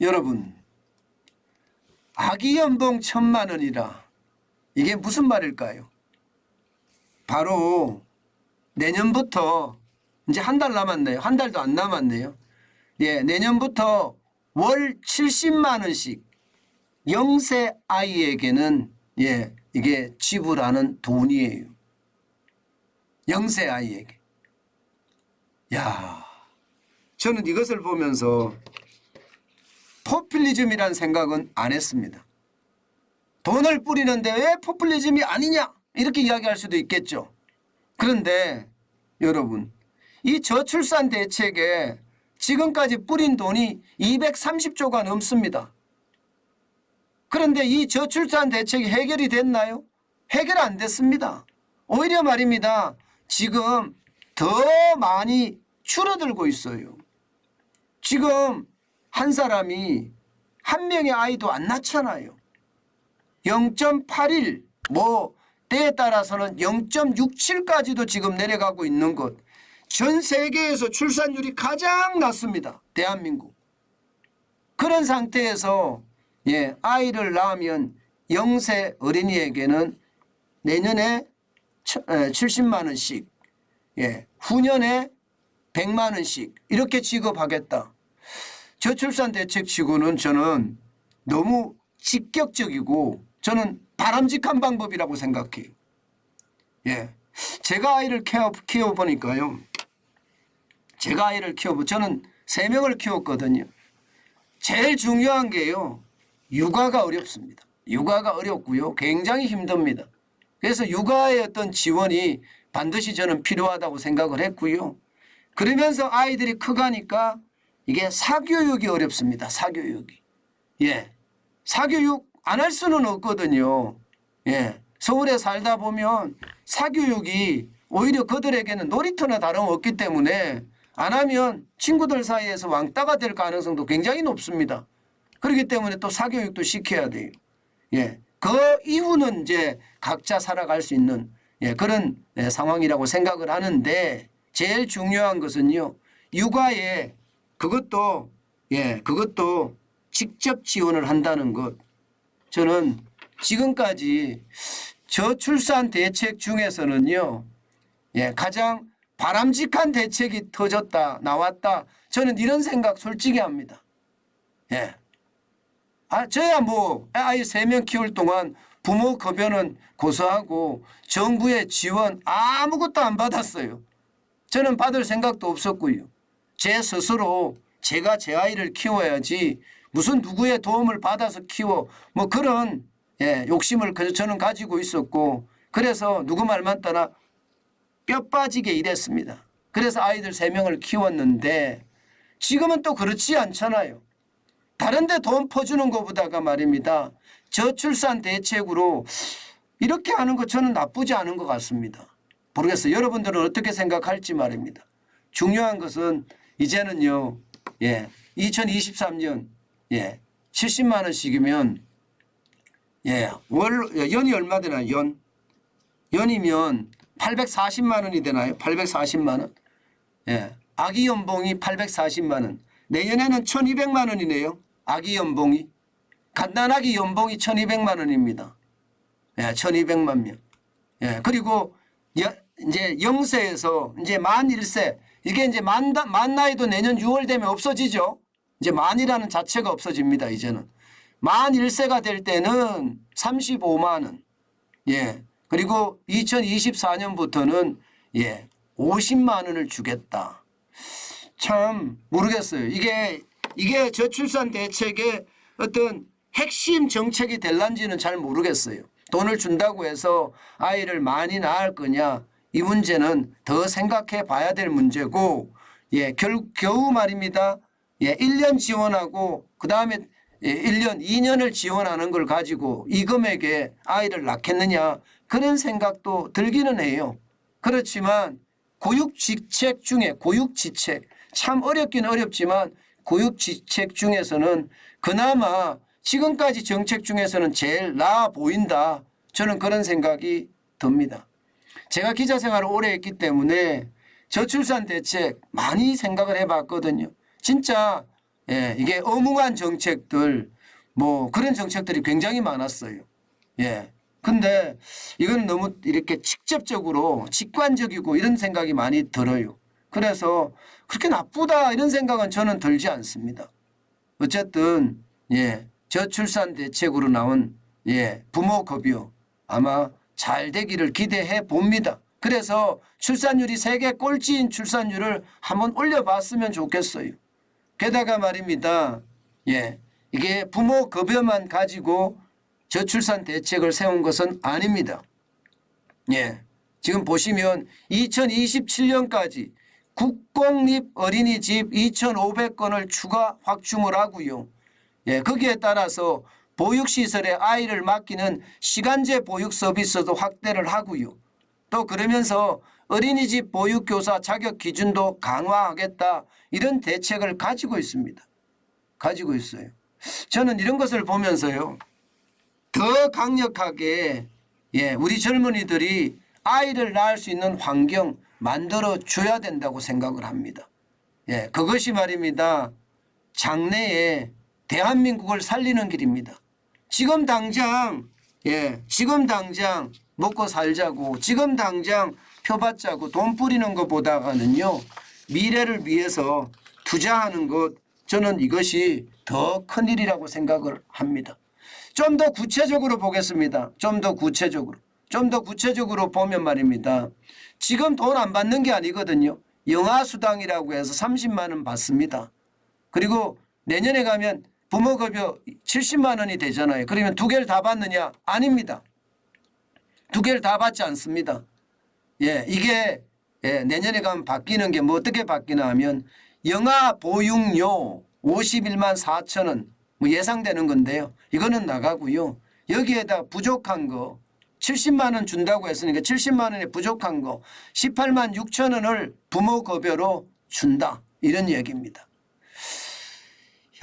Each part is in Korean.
여러분, 아기 연봉 1,000만 원이라 이게 무슨 말일까요? 바로 내년부터 이제 한 달 남았네요. 한 달도 안 남았네요. 예, 내년부터 월 70만 원씩 0세 아이에게는 예, 이게 지불하는 돈이에요. 0세 아이에게. 야, 저는 이것을 보면서 포퓰리즘이라는 생각은 안 했습니다. 돈을 뿌리는데 왜 포퓰리즘이 아니냐 이렇게 이야기할 수도 있겠죠. 그런데 여러분, 이 저출산 대책에 지금까지 뿌린 돈이 230조가 넘습니다. 그런데 이 저출산 대책이 해결이 됐나요? 해결 안 됐습니다. 오히려 말입니다. 지금 더 많이 줄어들고 있어요. 지금 한 사람이 한 명의 아이도 안 낳잖아요. 0.81 뭐 때에 따라서는 0.67까지도 지금 내려가고 있는 것. 전 세계에서 출산율이 가장 낮습니다. 대한민국. 그런 상태에서 예, 아이를 낳으면 0세 어린이에게는 내년에 70만 원씩 예, 후년에 100만 원씩 이렇게 지급하겠다. 저출산 대책치고는 저는 너무 직격적이고 저는 바람직한 방법이라고 생각해요. 예, 제가 아이를 키워보니까요. 제가 아이를 저는 3명을 키웠거든요. 제일 중요한 게요. 육아가 어렵습니다. 육아가 어렵고요. 굉장히 힘듭니다. 그래서 육아의 어떤 지원이 반드시 저는 필요하다고 생각을 했고요. 그러면서 아이들이 커가니까 이게 사교육이 어렵습니다. 사교육이. 예. 사교육 안 할 수는 없거든요. 예. 서울에 살다 보면 사교육이 오히려 그들에게는 놀이터나 다름없기 때문에 안 하면 친구들 사이에서 왕따가 될 가능성도 굉장히 높습니다. 그렇기 때문에 또 사교육도 시켜야 돼요. 예. 그 이후는 이제 각자 살아갈 수 있는 예, 그런 상황이라고 생각을 하는데 제일 중요한 것은요. 육아에 그것도 예, 그것도 직접 지원을 한다는 것. 저는 지금까지 저출산 대책 중에서는요. 예, 가장 바람직한 대책이 터졌다, 나왔다. 저는 이런 생각 솔직히 합니다. 예. 저야 뭐 아이 3명 키울 동안 부모 급여는 고소하고 정부의 지원 아무것도 안 받았어요. 저는 받을 생각도 없었고요. 제 스스로 제가 제 아이를 키워야지 무슨 누구의 도움을 받아서 키워 뭐 그런 예, 욕심을 저는 가지고 있었고 그래서 누구 말만 떠나 뼈 빠지게 일했습니다. 그래서 아이들 3명을 키웠는데 지금은 또 그렇지 않잖아요. 다른 데 돈 퍼주는 것보다가 말입니다. 저출산 대책으로 이렇게 하는 거 저는 나쁘지 않은 것 같습니다. 모르겠어요. 여러분들은 어떻게 생각할지 말입니다. 중요한 것은 이제는요. 예, 2023년 예, 70만 원씩이면 예, 연이 얼마 되나요? 연이면 840만 원이 되나요? 840만 원. 예, 아기 연봉이 840만 원. 내년에는 1200만 원이네요. 아기 연봉이. 갓난아기 연봉이 1200만 원입니다. 예, 1200만 명. 예, 그리고 이제 0세에서 이제 만 1세 이게 이제 만 나이도 내년 6월 되면 없어지죠. 이제 만이라는 자체가 없어집니다. 이제는. 만 1세가 될 때는 35만 원. 예. 그리고 2024년부터는 예, 50만 원을 주겠다. 참 모르겠어요. 이게 저출산 대책의 어떤 핵심 정책이 될런지는 잘 모르겠어요. 돈을 준다고 해서 아이를 많이 낳을 거냐 이 문제는 더 생각해 봐야 될 문제고 예, 겨우 말입니다. 예, 1년 지원하고 그다음에 1년, 2년을 지원하는 걸 가지고 이 금액에 아이를 낳겠느냐 그런 생각도 들기는 해요. 그렇지만 고육지책 중에 고육지책 참 어렵긴 어렵지만 고육지책 중에서는 그나마 지금까지 정책 중에서는 제일 나아 보인다. 저는 그런 생각이 듭니다. 제가 기자 생활을 오래 했기 때문에 저출산 대책 많이 생각을 해봤거든요. 진짜 예, 이게 어뭉한 정책들 뭐 그런 정책들이 굉장히 많았어요. 예. 근데 이건 너무 이렇게 직접적으로 직관적이고 이런 생각이 많이 들어요. 그래서 그렇게 나쁘다 이런 생각은 저는 들지 않습니다. 어쨌든 예, 저출산 대책으로 나온 예, 부모 급여 아마 잘 되기를 기대해 봅니다. 그래서 출산율이 세계 꼴찌인 출산율을 한번 올려봤으면 좋겠어요. 게다가 말입니다. 예, 이게 부모 급여만 가지고 저출산 대책을 세운 것은 아닙니다. 예, 지금 보시면 2027년까지 국공립 어린이집 2,500건을 추가 확충을 하고요. 예, 거기에 따라서 보육시설에 아이를 맡기는 시간제 보육 서비스도 확대를 하고요. 또 그러면서 어린이집 보육교사 자격 기준도 강화하겠다 이런 대책을 가지고 있습니다. 가지고 있어요. 저는 이런 것을 보면서요. 더 강력하게 예, 우리 젊은이들이 아이를 낳을 수 있는 환경 만들어 줘야 된다고 생각을 합니다. 예, 그것이 말입니다. 장래에 대한민국을 살리는 길입니다. 지금 당장 예, 지금 당장 먹고 살자고 지금 당장 표 받자고 돈 뿌리는 것보다는요. 미래를 위해서 투자하는 것 저는 이것이 더 큰일이라고 생각을 합니다. 좀 더 구체적으로 보겠습니다. 좀 더 구체적으로 보면 말입니다. 지금 돈 안 받는 게 아니거든요. 영아수당이라고 해서 30만 원 받습니다. 그리고 내년에 가면 부모급여 70만 원이 되잖아요. 그러면 두 개를 다 받느냐? 아닙니다. 두 개를 다 받지 않습니다. 예, 이게 예, 내년에 가면 바뀌는 게 뭐 어떻게 바뀌나 하면 영아 보육료 51만 4천 원 뭐 예상되는 건데요. 이거는 나가고요. 여기에다 부족한 거 70만 원 준다고 했으니까 70만 원에 부족한 거 18만 6천 원을 부모급여로 준다. 이런 얘기입니다.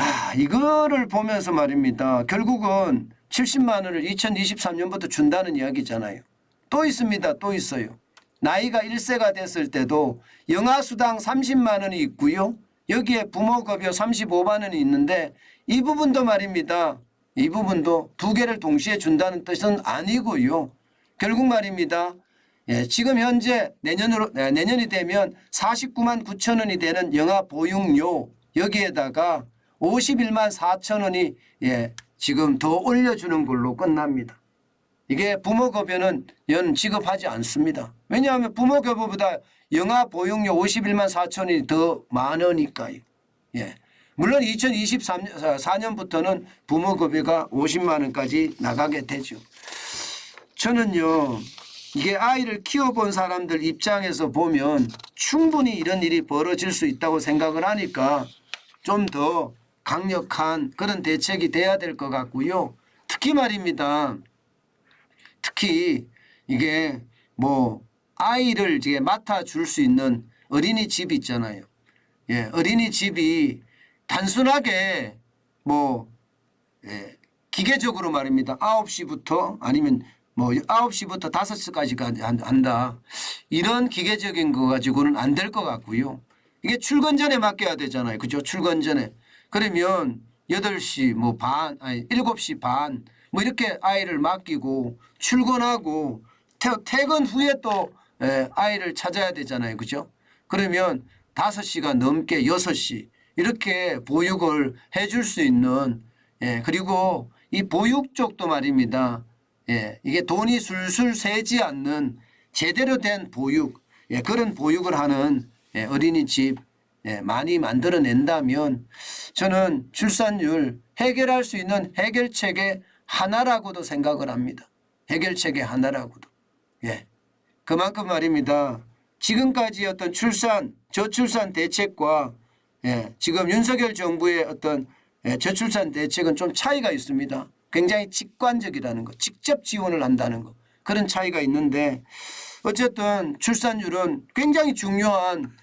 야, 이거를 보면서 말입니다. 결국은 70만 원을 2023년부터 준다는 이야기잖아요. 또 있습니다. 또 있어요. 나이가 1세가 됐을 때도 영아수당 30만 원이 있고요. 여기에 부모급여 35만 원이 있는데 이 부분도 말입니다. 이 부분도 두 개를 동시에 준다는 뜻은 아니고요. 결국 말입니다. 예, 지금 현재 내년이 되면 49만 9천 원이 되는 영아 보육료 여기에다가 51만 4천 원이 예, 지금 더 올려주는 걸로 끝납니다. 이게 부모급여는 연 지급하지 않습니다. 왜냐하면 부모급여보다 영아 보육료 51만 4천 원이 더 많으니까요. 예. 물론 2024년부터는 부모급여가 50만 원까지 나가게 되죠. 저는요. 이게 아이를 키워본 사람들 입장에서 보면 충분히 이런 일이 벌어질 수 있다고 생각을 하니까 좀 더 강력한 그런 대책이 돼야 될 것 같고요. 특히 말입니다. 특히 이게 뭐 아이를 이제 맡아줄 수 있는 어린이집 있잖아요. 예, 어린이집이 단순하게 뭐 예, 기계적으로 말입니다. 9시부터 아니면 뭐 9시부터 5시까지 한다. 이런 기계적인 거 가지고는 안 될 것 같고요. 이게 출근 전에 맡겨야 되잖아요. 그죠? 출근 전에. 그러면 8시 뭐 반, 아니 7시 반 뭐 이렇게 아이를 맡기고 출근하고 퇴근 후에 또 아이를 찾아야 되잖아요. 그죠? 그러면 5시간 넘게 6시 이렇게 보육을 해줄 수 있는 그리고 이 보육 쪽도 말입니다. 이게 돈이 술술 새지 않는 제대로 된 보육 그런 보육을 하는 어린이집 많이 만들어낸다면 저는 출산율 해결할 수 있는 해결책의 하나라고도 생각을 합니다. 해결책의 하나라고도. 그만큼 말입니다. 지금까지 어떤 저출산 대책과 지금 윤석열 정부의 어떤 저출산 대책은 좀 차이가 있습니다. 굉장히 직관적이라는 것, 직접 지원을 한다는 것 그런 차이가 있는데 어쨌든 출산율은 굉장히 중요한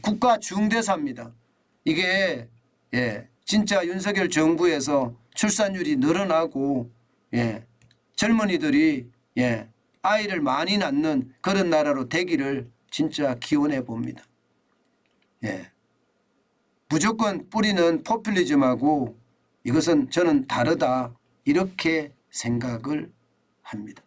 국가 중대사입니다. 이게 진짜 윤석열 정부에서 출산율이 늘어나고 젊은이들이 아이를 많이 낳는 그런 나라로 되기를 진짜 기원해 봅니다. 무조건 뿌리는 포퓰리즘하고 이것은 저는 다르다 이렇게 생각을 합니다.